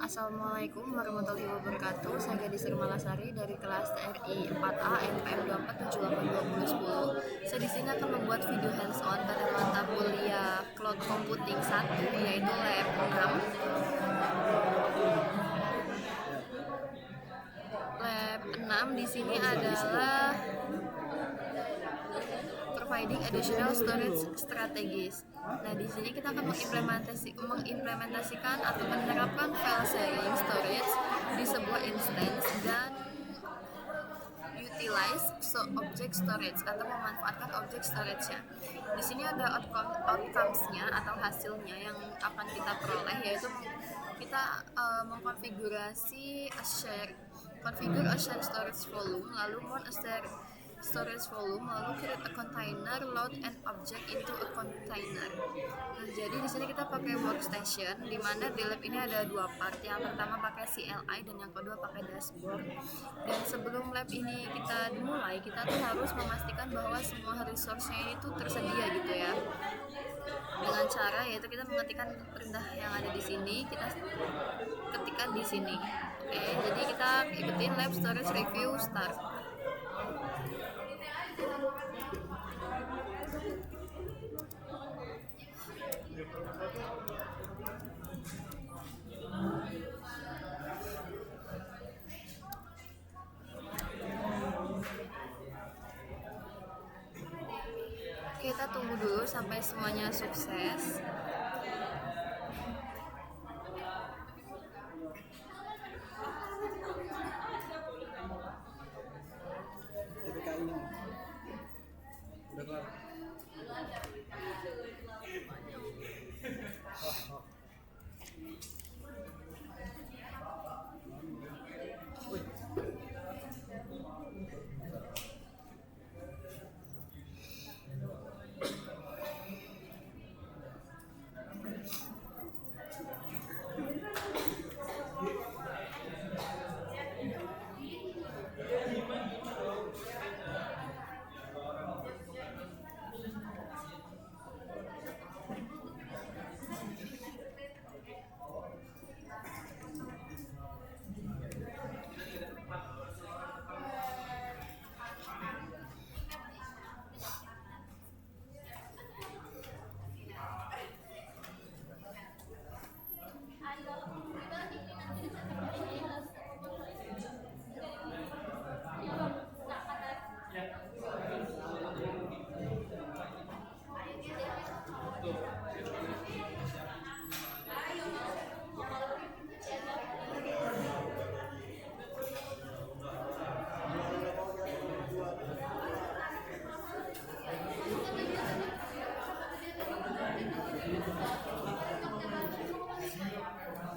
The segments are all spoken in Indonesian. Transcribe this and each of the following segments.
Assalamualaikum warahmatullahi wabarakatuh. Saya Gadis Malasari dari kelas TRI 4A NPM 24782010. Saya di sini akan membuat video hands-on pada mata kuliah Cloud Computing 1, yaitu lab 6. Lab 6 di sini adalah providing additional storage strategies. Nah, di sini kita akan mengimplementasikan atau menerapkan file sharing storage di sebuah instance dan utilize object storage atau memanfaatkan object storage-nya. Di sini ada outcomes-nya atau hasilnya yang akan kita peroleh, yaitu kita mengkonfigurasi configure a share storage volume, lalu mount a share storage volume, lalu create a container, load an object into a container. Nah, jadi di sini kita pakai workstation, di mana di lab ini ada dua part. Yang pertama pakai CLI dan yang kedua pakai dashboard. Dan sebelum lab ini kita dimulai, kita tuh harus memastikan bahwa semua resource-nya ini tuh tersedia gitu ya. Dengan cara yaitu kita mengetikkan perintah yang ada di sini, kita ketikkan di sini. Oke, jadi kita ikutin lab storage review start. Kita tunggu dulu sampai semuanya sukses. TPKI-nya udah kelar.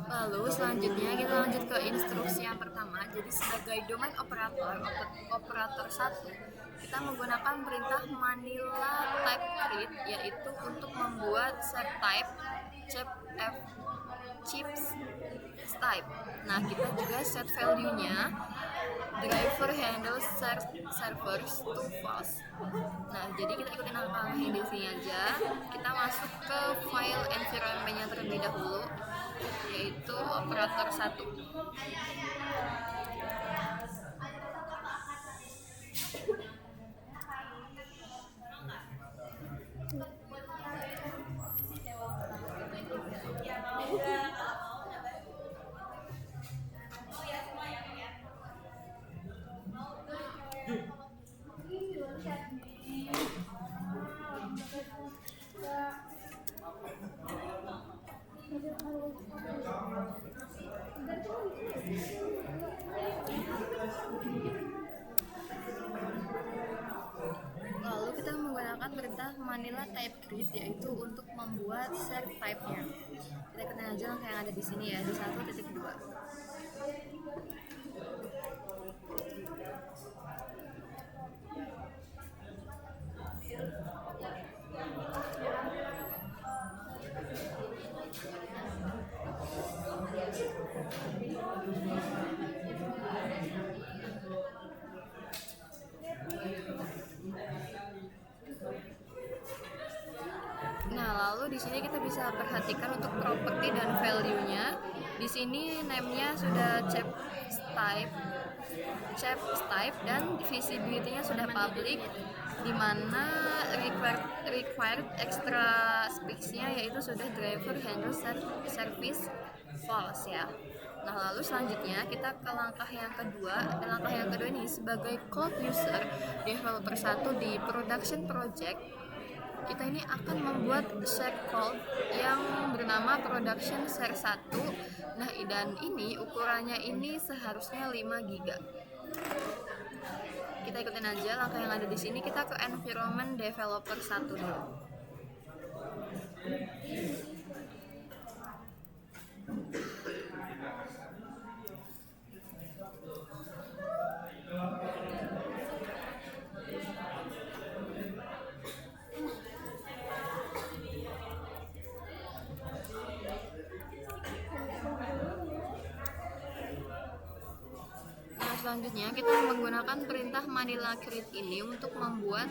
Lalu selanjutnya kita lanjut ke instruksi yang pertama. Jadi sebagai domain operator 1, kita menggunakan perintah Manila type create, yaitu untuk membuat set type chips type. Nah, kita juga set value-nya driver handle servers to false. Nah, jadi kita ikutin langkah yang di sini aja. Kita masuk ke file environment-nya terlebih dahulu, yaitu operator 1. Lalu kita menggunakan perintah Manila type create, yaitu untuk membuat set type-nya. Kita ikutin aja langkah yang ada di sini ya, di 1.2. Nah, lalu di sini kita bisa perhatikan untuk properti dan value-nya. Di sini name-nya sudah type dan visibility-nya sudah public, di mana required extra specs-nya yaitu sudah driver handle service false ya. Nah, lalu selanjutnya kita ke langkah yang kedua. Langkah yang kedua ini sebagai cloud user developer 1 di production project, kita ini akan membuat share code yang bernama production share 1. Nah, dan ini ukurannya ini seharusnya 5 GB. Kita ikutin aja langkah yang ada di sini. Kita ke environment developer 1 dulu. Selanjutnya kita menggunakan perintah Manila create ini untuk membuat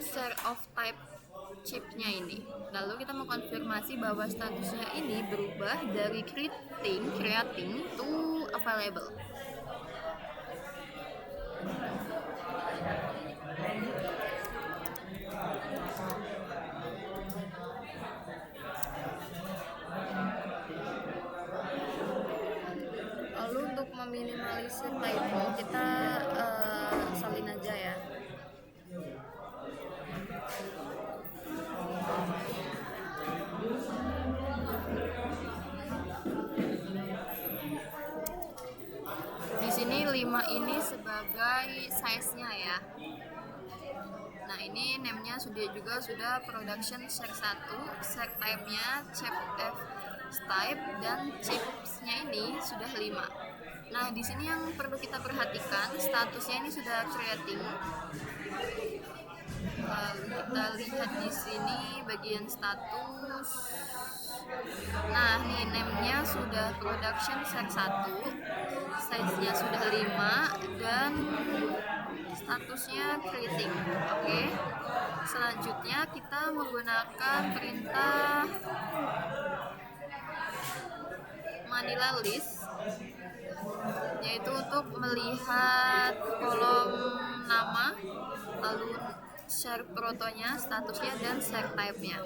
share of type chipnya ini. Lalu kita mau konfirmasi bahwa statusnya ini berubah dari creating to available. Lalu untuk meminimalisir typo kita salin aja ya. Di sini 5 ini sebagai size-nya ya. Nah, ini name-nya sudah production share 1, share type-nya chipf type, dan chips-nya ini sudah 5. Nah, di sini yang perlu kita perhatikan, statusnya ini sudah creating. Kita lihat di sini bagian status. Nah, nih name-nya sudah production share 1, size-nya sudah 5, dan statusnya creating. Oke. Selanjutnya kita menggunakan perintah Manila list, yaitu untuk melihat kolom nama, lalu share protonya, statusnya, dan share type-nya.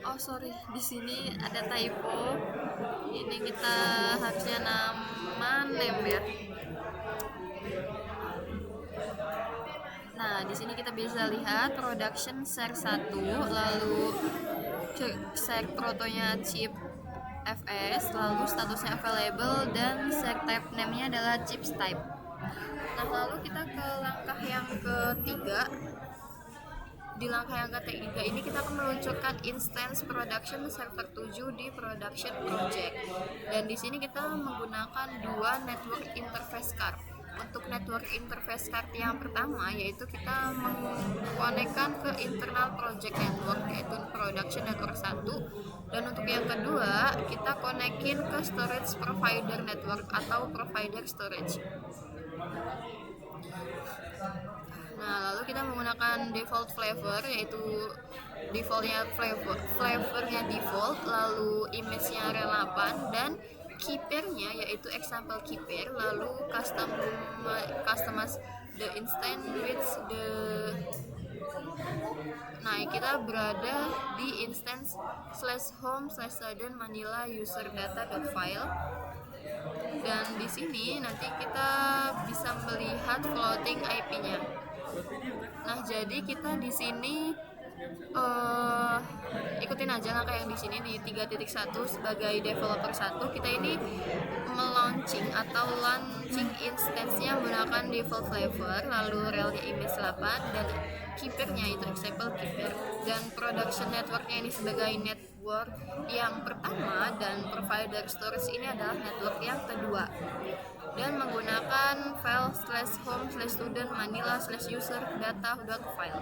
Oh sorry, di sini ada typo. Ini kita harusnya nama name ya. Nah, di sini kita bisa lihat production share 1, lalu share protonya chip fs, lalu statusnya available, dan share type name-nya adalah chips type. Nah, lalu kita ke langkah yang ketiga. Di langkah yang ketiga ini kita akan meluncurkan instance production server 7 di production project. Dan di sini kita menggunakan 2 network interface card. Untuk network interface card yang pertama yaitu kita mengkonekkan ke internal project network, yaitu production network 1. Dan untuk yang kedua kita konekin ke storage provider network atau provider storage. Nah, lalu kita menggunakan default flavor, yaitu flavornya default, lalu image-nya relevan, dan key-pair-nya yaitu example key-pair, lalu customize the instance with the. Nah, kita berada di instance /home/manila user data.file. Dan di sini nanti kita bisa melihat floating IP-nya. Nah, jadi kita di sini ikutin aja langkah yang di sini di 3.1 sebagai developer 1. Kita ini launching instance-nya menggunakan default flavor, lalu relnya image 8 dan keeper-nya itu example keeper, dan production network-nya ini sebagai network yang pertama, dan provider storage ini adalah network yang kedua, dan menggunakan file /home/student manila/user data.file.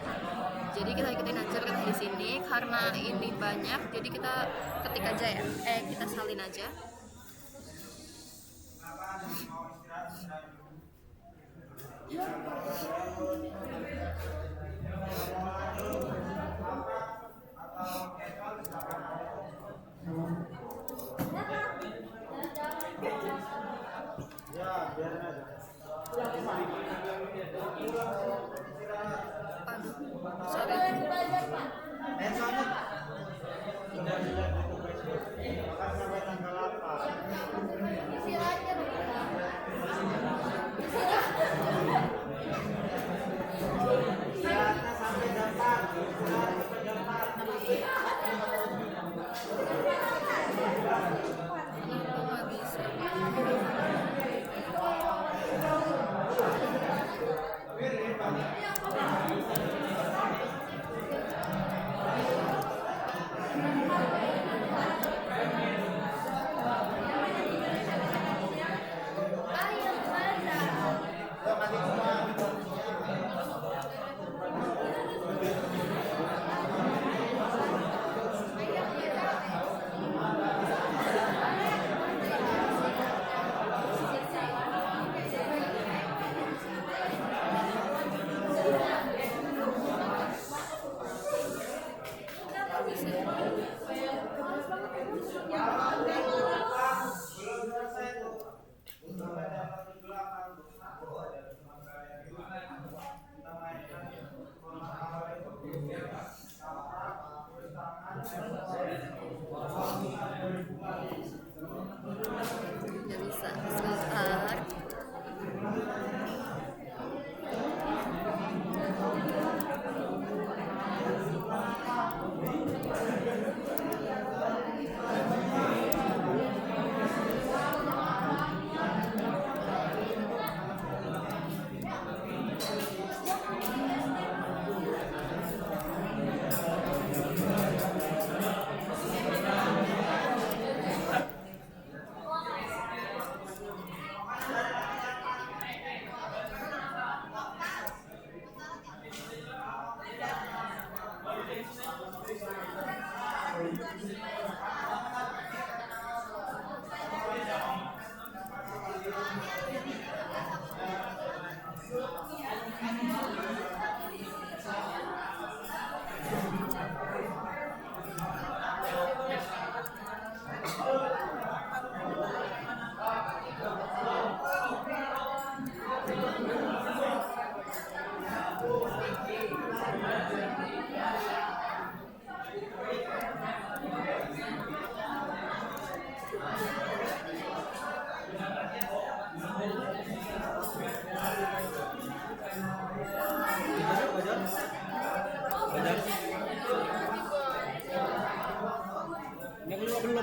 Jadi kita ikutin aja di sini karena ini banyak, jadi kita ketik aja ya, kita salin aja. Aduh, nggak bisa sebentar.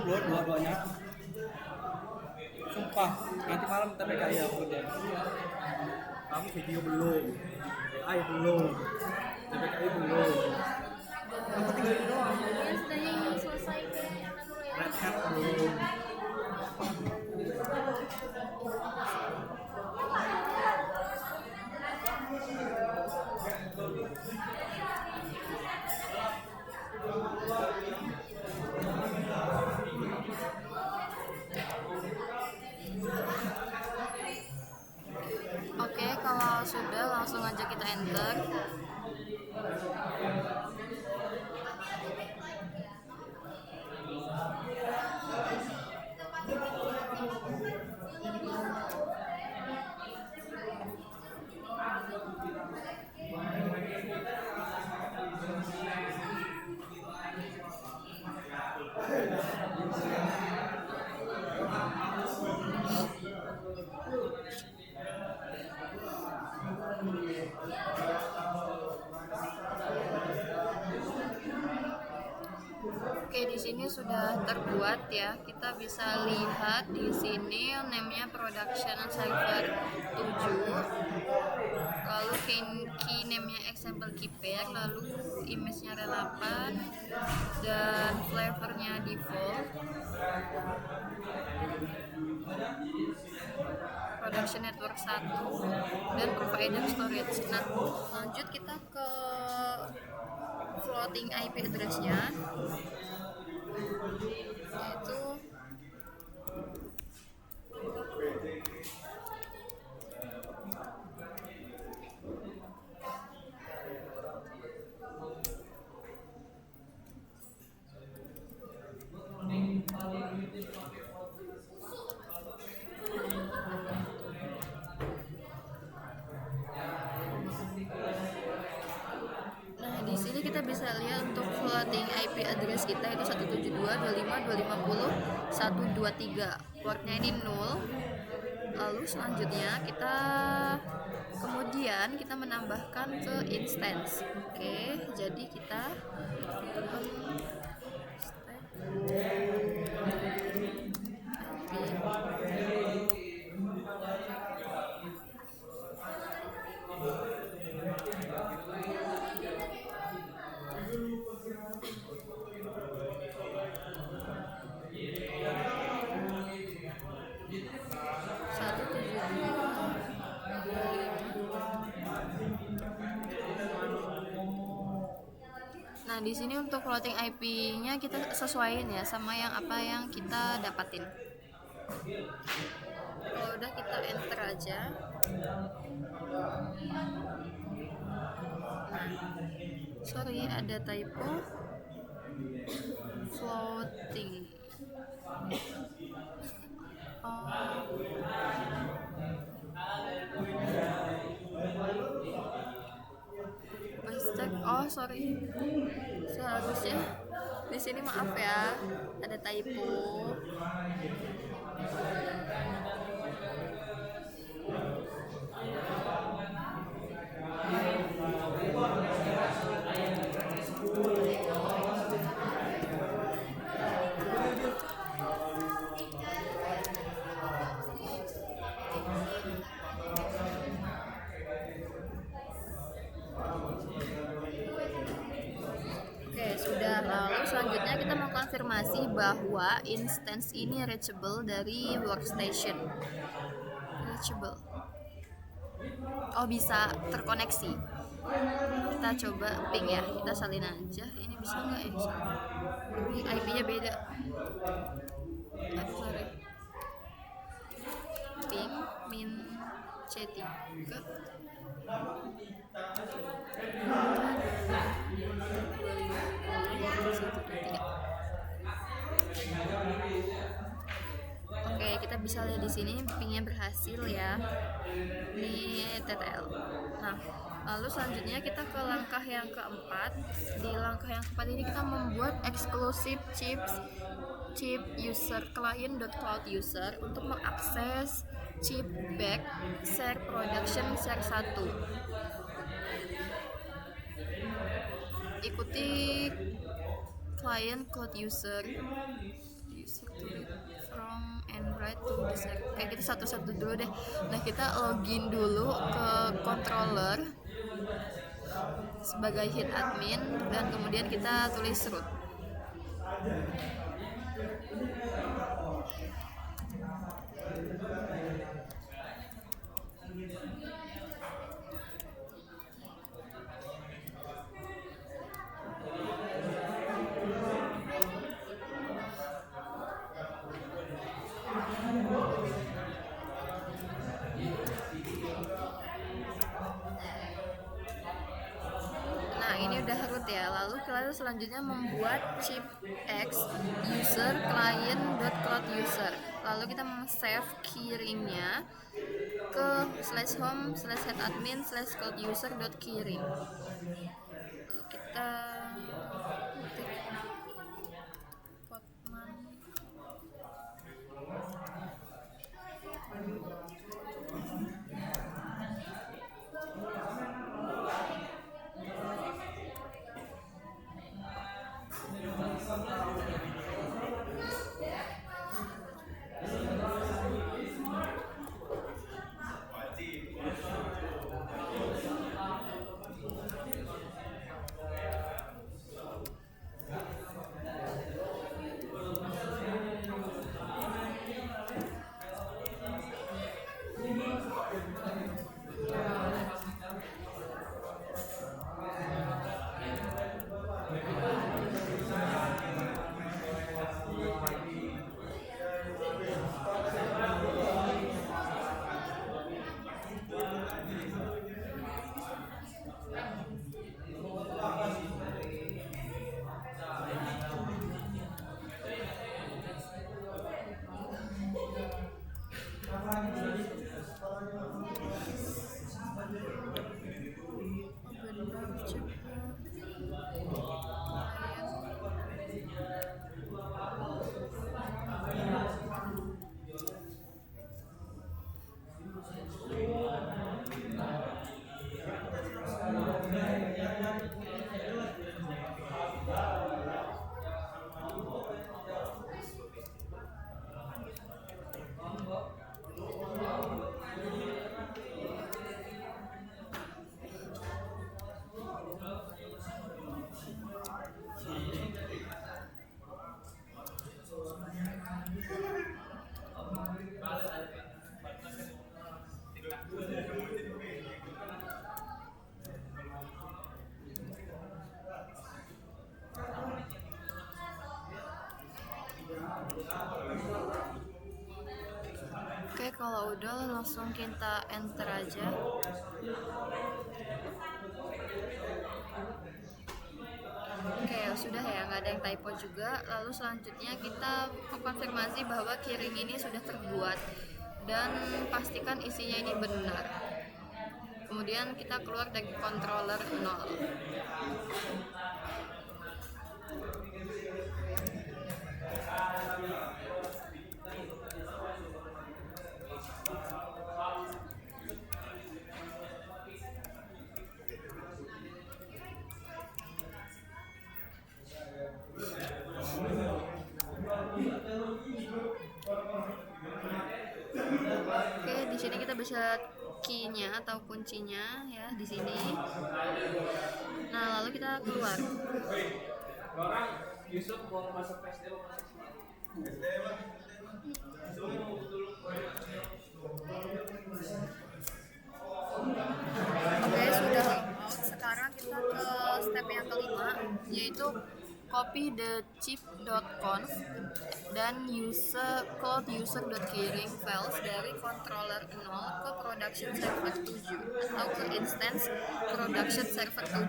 Belum dua-duanya. Sumpah, nanti malam kita PKI aku deh. Kamu video belum, PKI belum, PKI belum. Aku tinggal ini doang. Ya sudah yang selesai Red Hat belum. Oke, kalau sudah langsung aja kita enter. Oke, di sini sudah terbuat ya. Kita bisa lihat di sini name-nya production server 7. Lalu key name-nya example key pair, lalu image-nya relevan dan flavor-nya default. Production network 1 dan provider storage. Nah, lanjut kita ke floating IP address-nya, yaitu di sini kita bisa lihat untuk floating IP address kita itu 172.25.250.123. Portnya ini 0. Lalu selanjutnya kemudian kita menambahkan ke instance. Oke, jadi kita Nah, di sini untuk floating IP-nya kita sesuaiin ya sama yang kita dapatin. Kalau udah kita enter aja. Nah, sorry ada typo. Floating. Mistake. Oh, sorry. Seharusnya di sini maaf ya, ada typo. Sudah. Lalu selanjutnya kita mau konfirmasi bahwa instance ini reachable dari workstation. Reachable. Oh, bisa terkoneksi. Kita coba ping ya, kita salin aja. Ini bisa nggak ya? Ini IP-nya beda. Aduh, sorry. Ping min C3. Oke, kita bisa lihat di sini pingnya berhasil ya di TTL. Nah, lalu selanjutnya kita ke langkah yang keempat. Di langkah yang keempat ini kita membuat exclusive chip user client.cloud user untuk mengakses chip back share production share 1. Ikuti client cloud user from Android to user. Kayak gitu satu-satu dulu deh. Nah, kita login dulu ke controller sebagai hit admin dan kemudian kita tulis root. Ini udah root ya. Lalu kita selanjutnya membuat chip X user client.cloud user. Lalu kita save keyring-nya ke /home/headadmin/cloud user.keyring. Lalu kita udah, langsung kita enter aja. Oke, sudah ya, nggak ada yang typo juga. Lalu selanjutnya kita konfirmasi bahwa keyring ini sudah terbuat dan pastikan isinya ini benar. Kemudian kita keluar dari controller 0. Oke, di sini kita bisa key-nya atau kuncinya ya di sini. Nah, lalu kita keluar. Oke, sudah logout. Sekarang kita ke step yang kelima, yaitu copy the chip.conf dan cloud user.keyring files dari controller 0 ke production server 7 atau ke instance production server 7.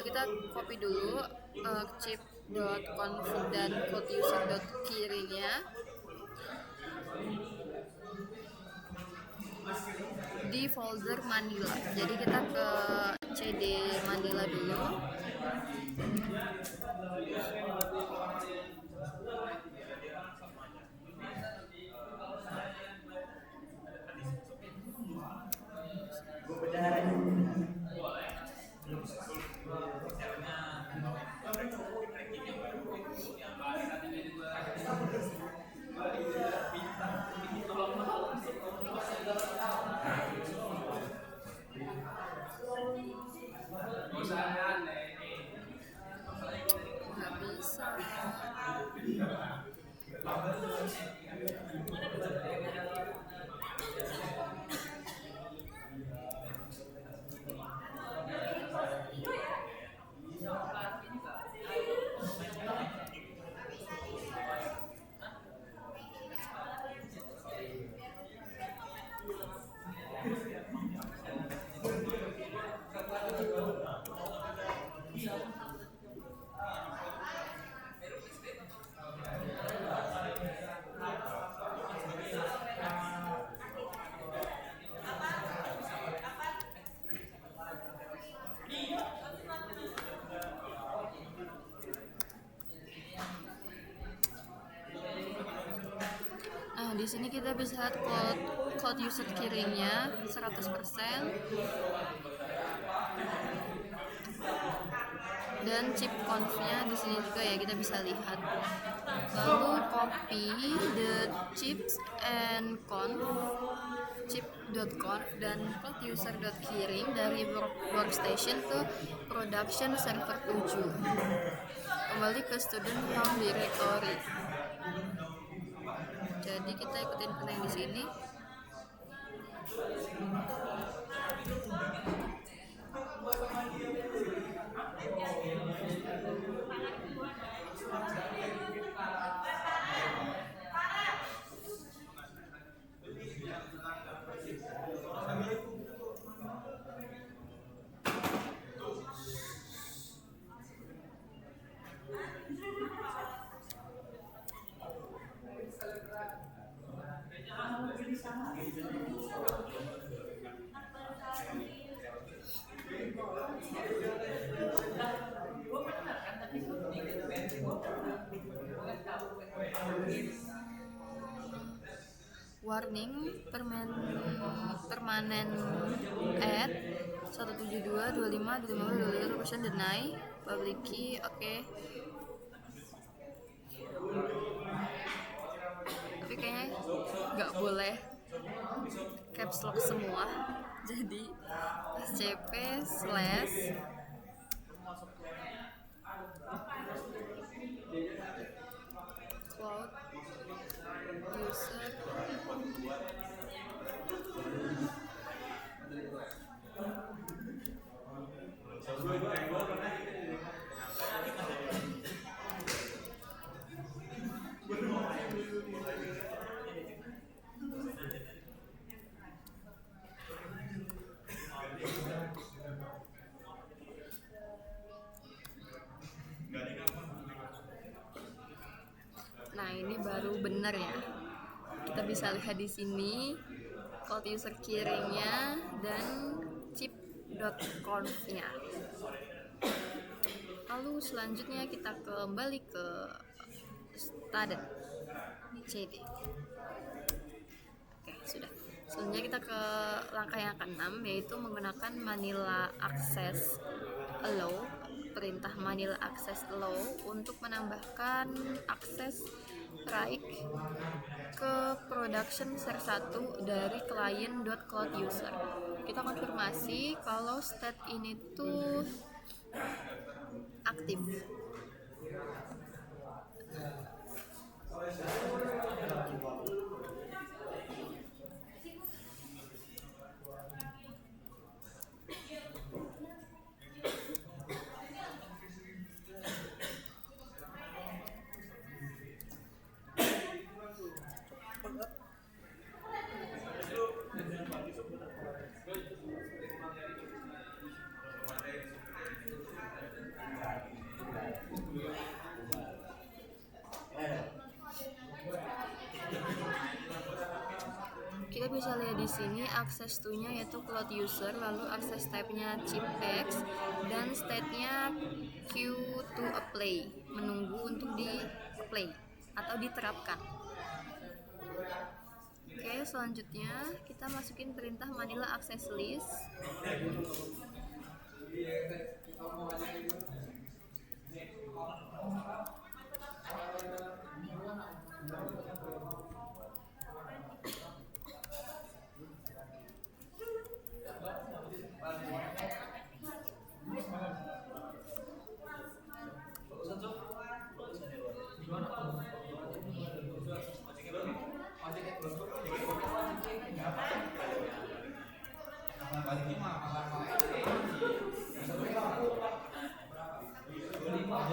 Kita copy dulu chip.conf dan cloud user.keyring-nya di folder Manila. Jadi kita ke CD Manila dulu. Nggak bisa. Nah, di sini kita bisa lihat cloud user keyring-nya 100%. Dan chip conf-nya di sini juga ya, kita bisa lihat. Lalu copy the chips and conf chip.conf dan cloud user.keyring dari workstation ke production server 7. Kembali ke student home directory. Jadi kita ikutin yang di sini. Warning, permanen add 172.25.25.25% deny public key. Oke. Tapi kayaknya nggak boleh caps lock semua. Jadi scp slash cloud user benar ya. Kita bisa lihat di sini cloud user key-ring-nya dan chip.conf-nya. Lalu selanjutnya kita kembali ke student CD. Oke, sudah. Selanjutnya kita ke langkah yang ke-6, yaitu menggunakan Manila Access Allow, perintah Manila Access Allow untuk menambahkan akses write ke production share 1 dari client.cloud_user. Kita konfirmasi kalau state ini tuh aktif. Kita bisa lihat di sini akses to-nya yaitu cloud user, lalu akses type-nya chipx, dan state-nya queue to apply, menunggu untuk di apply atau diterapkan. Oke, selanjutnya kita masukin perintah Manila Access List.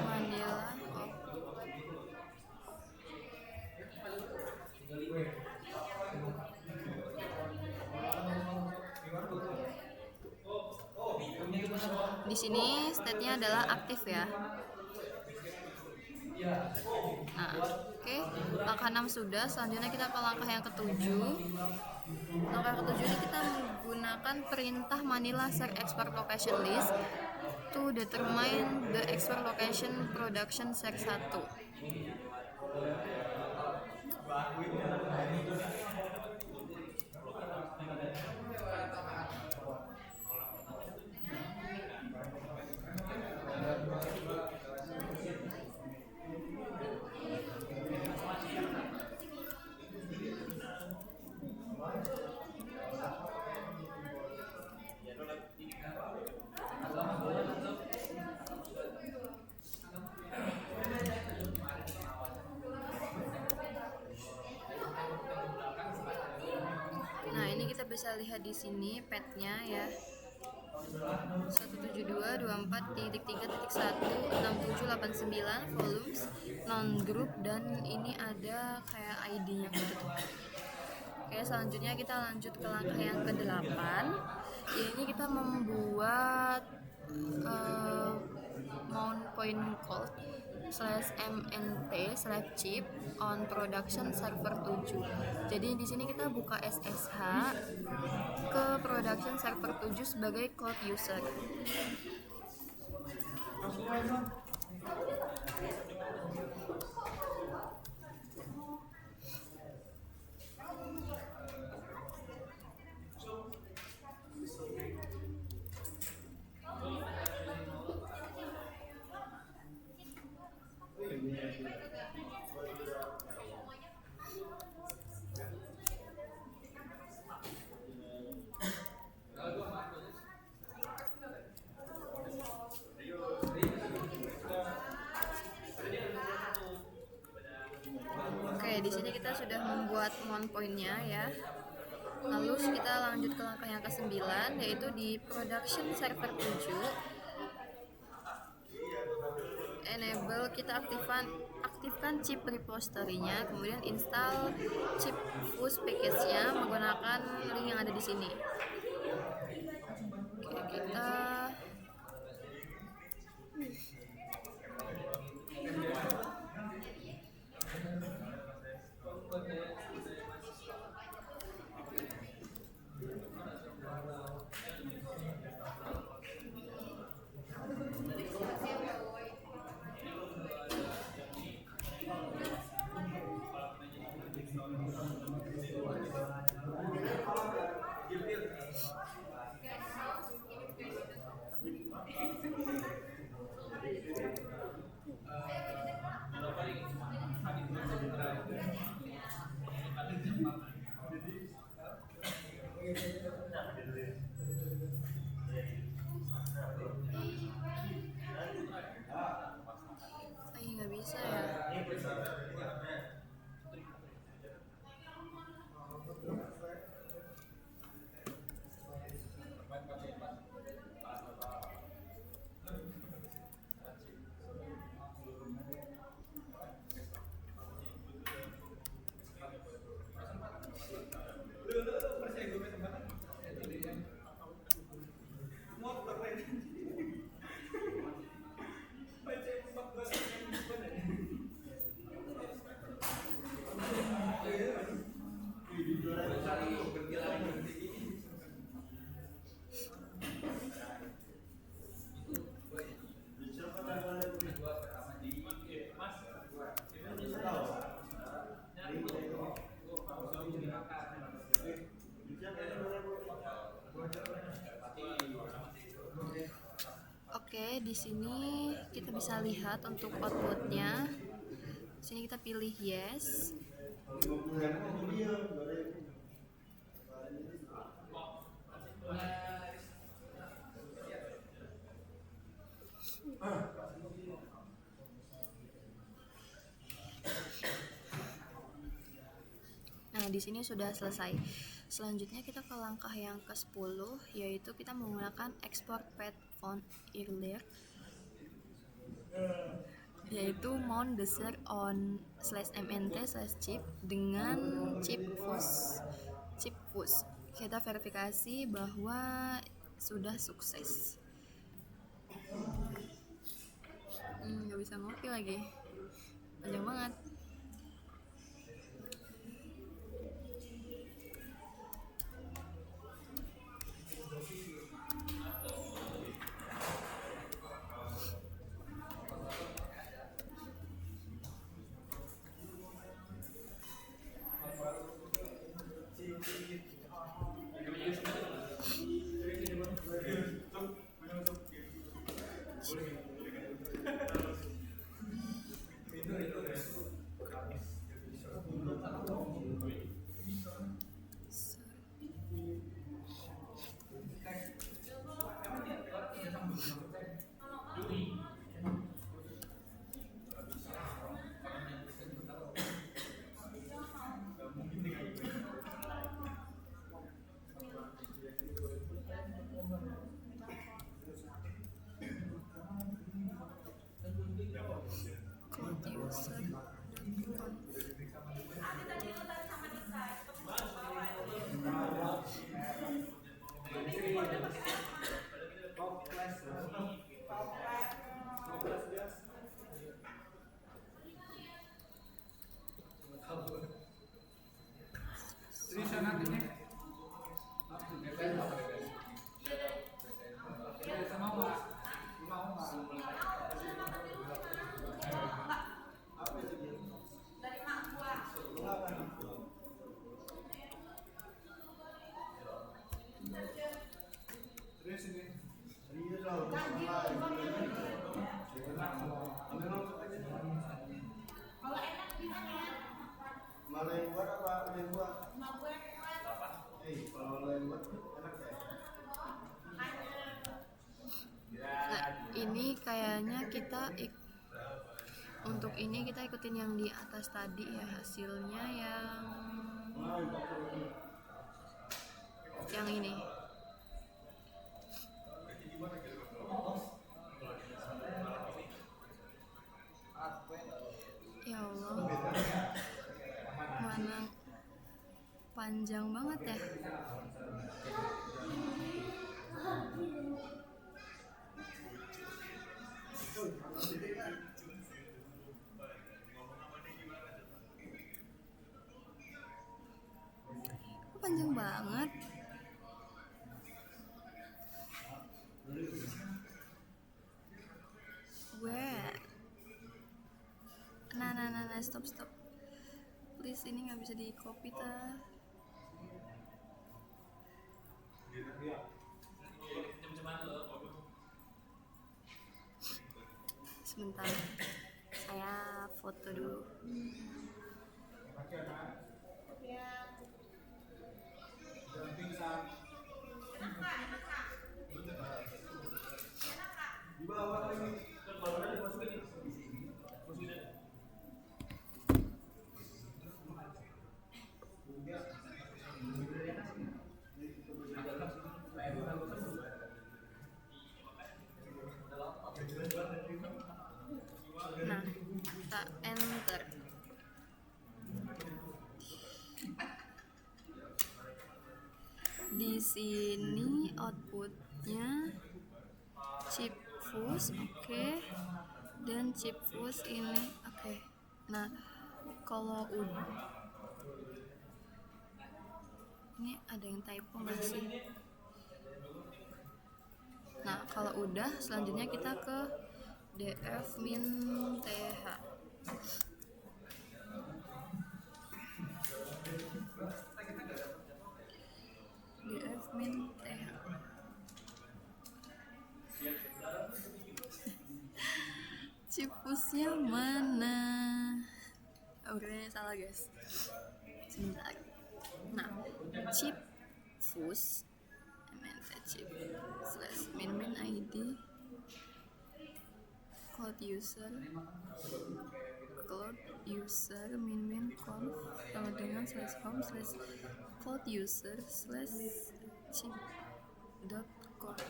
Manila di sini state-nya adalah aktif ya. Nah, oke. Langkah 6 sudah, selanjutnya kita ke langkah yang ke-7. Langkah ke-7 ini kita menggunakan perintah Manila Share Export Location List to determine the export location production share 1. Nah, ini kita bisa lihat di sini pad-nya ya. 172.24.3.1.6789 volumes non group, dan ini ada kayak ID-nya gitu tuh. Oke, selanjutnya kita lanjut ke langkah yang ke-8. Ini kita membuat mount point code /mnt/chip on production server 7. Jadi di sini kita buka SSH ke production server 7 sebagai cloud user. Oke, di sini kita sudah membuat mount point-nya ya. Lalu kita lanjut ke langkah yang ke-9, yaitu di production server 7. Enable, kita aktifkan chip repository-nya, kemudian install chip fuse package-nya menggunakan link yang ada di sini. Oke, kita Oke, di sini kita bisa lihat untuk outputnya. Di sini kita pilih yes. Nah, di sini sudah selesai. Selanjutnya kita ke langkah yang ke-10, yaitu kita menggunakan export path font earlier, yaitu mount the on /mnt/chip dengan chip fuse. Kita verifikasi bahwa sudah sukses. Nggak bisa ngopi lagi, panjang banget. Ini kayaknya untuk ini kita ikutin yang di atas tadi ya, hasilnya yang ini. Ya Allah, mana panjang banget ya. Panjang banget. Nah, stop. Please, ini nggak bisa di copy ta. Sebentar, saya foto dulu. Nah, kita enter. Di sini outputnya chip fuse, oke. Dan chip fuse ini oke. Nah, kalau udah ini ada yang typo nggak sih? Nah, kalau udah, selanjutnya kita ke df-th. df-th. fusnya mana? Udah salah guys. Sebentar. Nah, chip fus chip / min id cloud user min conf sama dengan /home /cloud user /chip dot conf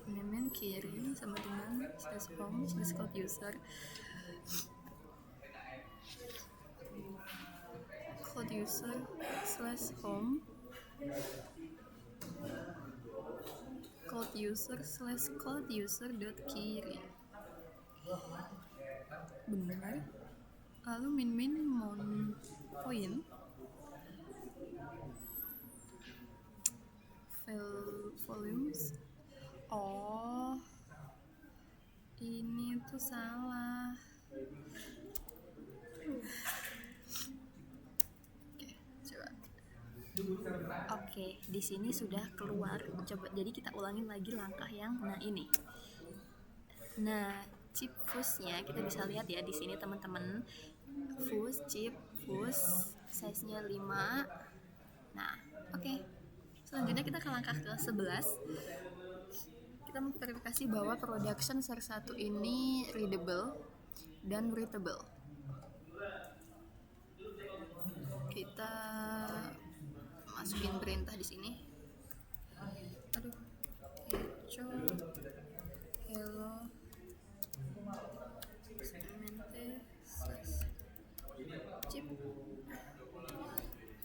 min kiri sama dengan /home /cloud user cloud user /home cloud user /cloud user dot kiri. Benar. Lalu min point volumes. Oh, ini tuh salah. Oke, coba. Oke, di sini sudah keluar. Coba, jadi kita ulangin lagi langkah yang ini. Nah, chip fusnya kita bisa lihat ya di sini teman-teman. Chip fus size-nya 5. Nah, oke. Selanjutnya kita ke langkah ke 11. Kita memverifikasi bahwa production ser 1 ini readable dan writable. Kita masukin perintah di sini. Aduh. Echo hello semente chip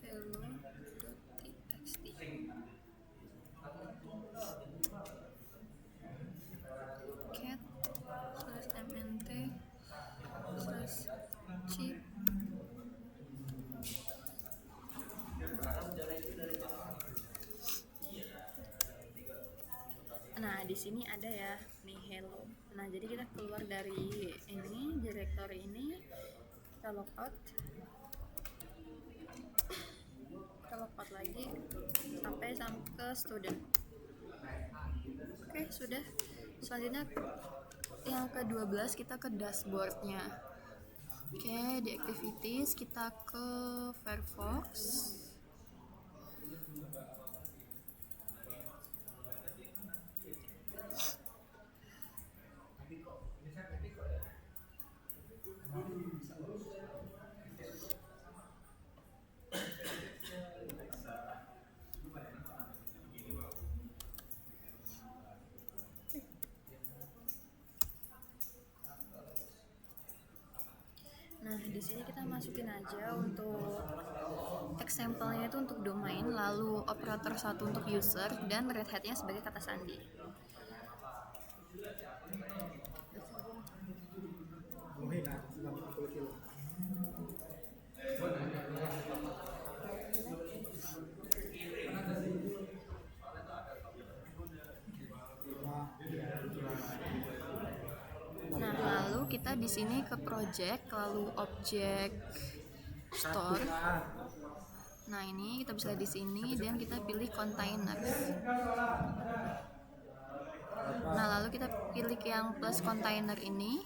hello.txt cat /mnt /chip. Nah, di sini ada ya nih hello. Nah, jadi kita keluar dari ini directory ini, kita logout lagi sampai ke student. Oke, sudah. Selanjutnya yang ke-12 kita ke dashboardnya. Oke, di activities kita ke Firefox. Nah, di sini kita masukin aja untuk example-nya itu untuk domain, lalu operator 1 untuk user, dan red hat-nya sebagai kata sandi. Nah, lalu kita di sini ke project, lalu object store. Nah, ini kita bisa lihat di sini dan kita pilih containers. Nah, lalu kita pilih yang plus container ini.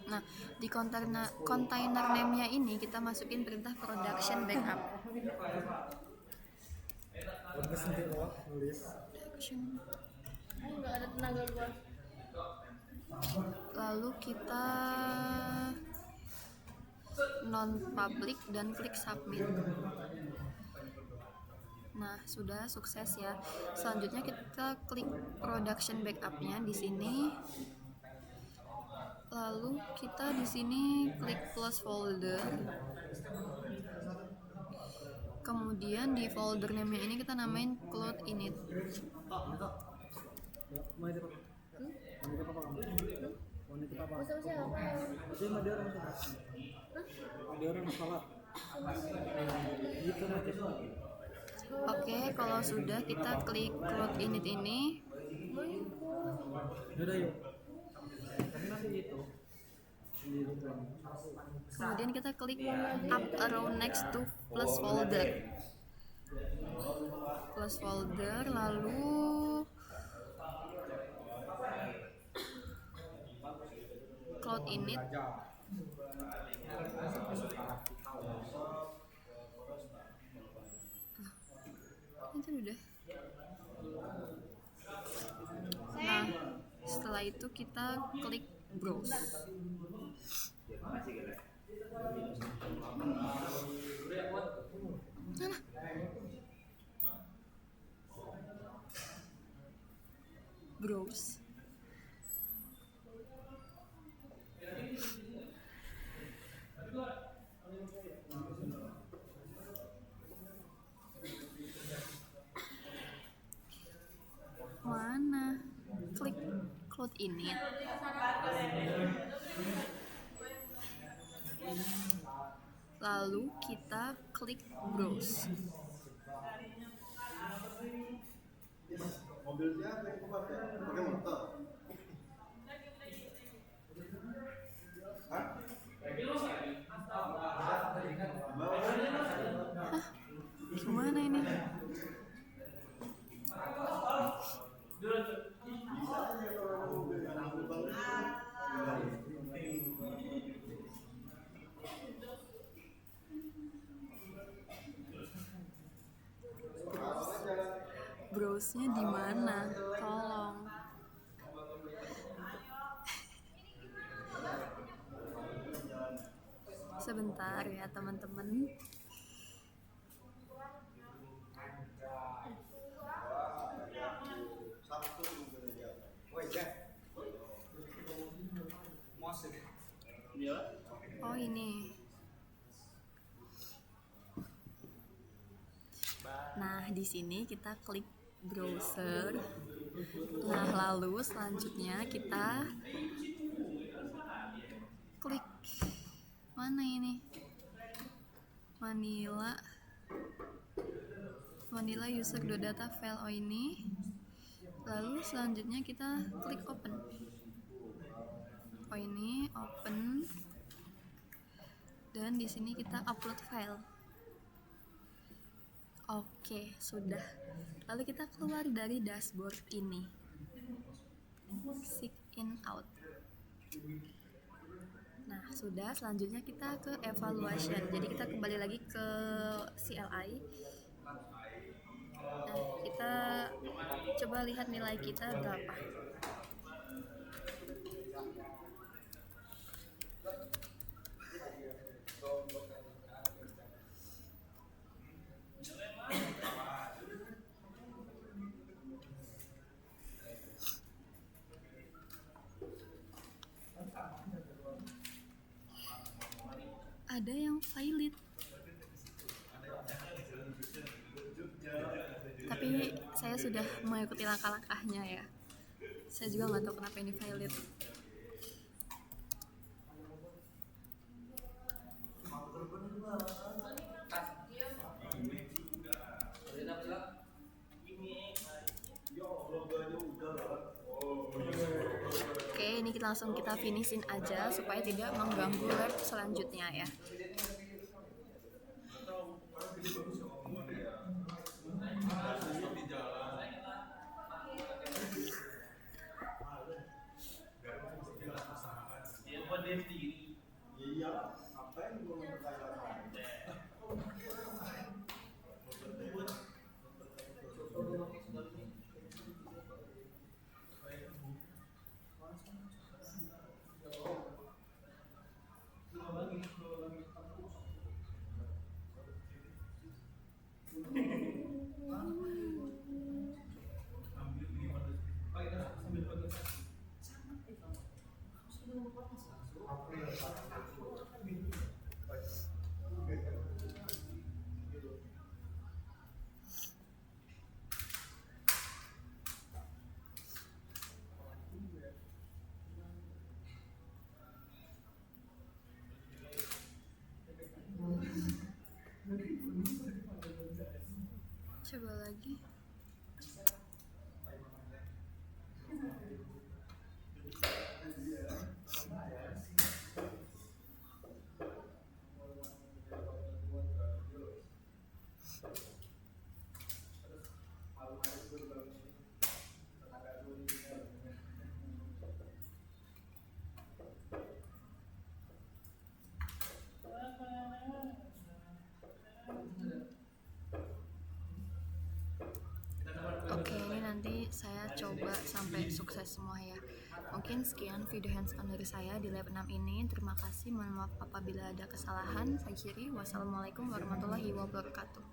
Nah, di container name-nya ini kita masukin perintah production backup. Nggak ada tenaga gua. Lalu kita non public dan klik submit. Nah, sudah sukses ya. Selanjutnya kita klik production backup-nya di sini. Lalu kita di sini klik close folder. Kemudian di folder name-nya ini kita namain cloud init. Oke, kalau sudah kita klik cloud init ini. Kemudian kita klik up arrow next to plus folder. Plus folder, lalu cloud in it. Itu udah. Nah, setelah itu kita klik browse. Sana. Browse. Mana? Klik cloud init. Lalu kita klik browse. Mobil siapa yang pakai? Pakai motor. Hah? Gimana ini? Bisa aja kalau mobil yang lubang itu. Browse-nya di mana? Tolong. Sebentar ya teman-teman. Satu mobilnya dia. Woi, Jack. Masuk. Oh ini. Nah di sini kita klik browser. Nah lalu selanjutnya kita klik mana ini? Manila user.data file. Oh ini. Lalu selanjutnya kita klik open. Oh ini open. Dan di sini kita upload file. Oke, sudah. Lalu kita keluar dari dashboard ini. Sign in out. Nah, sudah. Selanjutnya kita ke evaluation. Jadi kita kembali lagi ke CLI. Nah, kita coba lihat nilai kita berapa. Ada yang valid. Tapi saya sudah mengikuti langkah-langkahnya ya. Saya juga nggak tahu kenapa ini valid. Oke, ini kita langsung finishin aja supaya tidak mengganggu web selanjutnya ya. Iya, apa yang gua mempertanyakan? sampai sukses semua ya. Mungkin sekian video hands on dari saya di lab 6 ini. Terima kasih, mohon maaf apabila ada kesalahan. Saya Kiri, wassalamualaikum warahmatullahi wabarakatuh.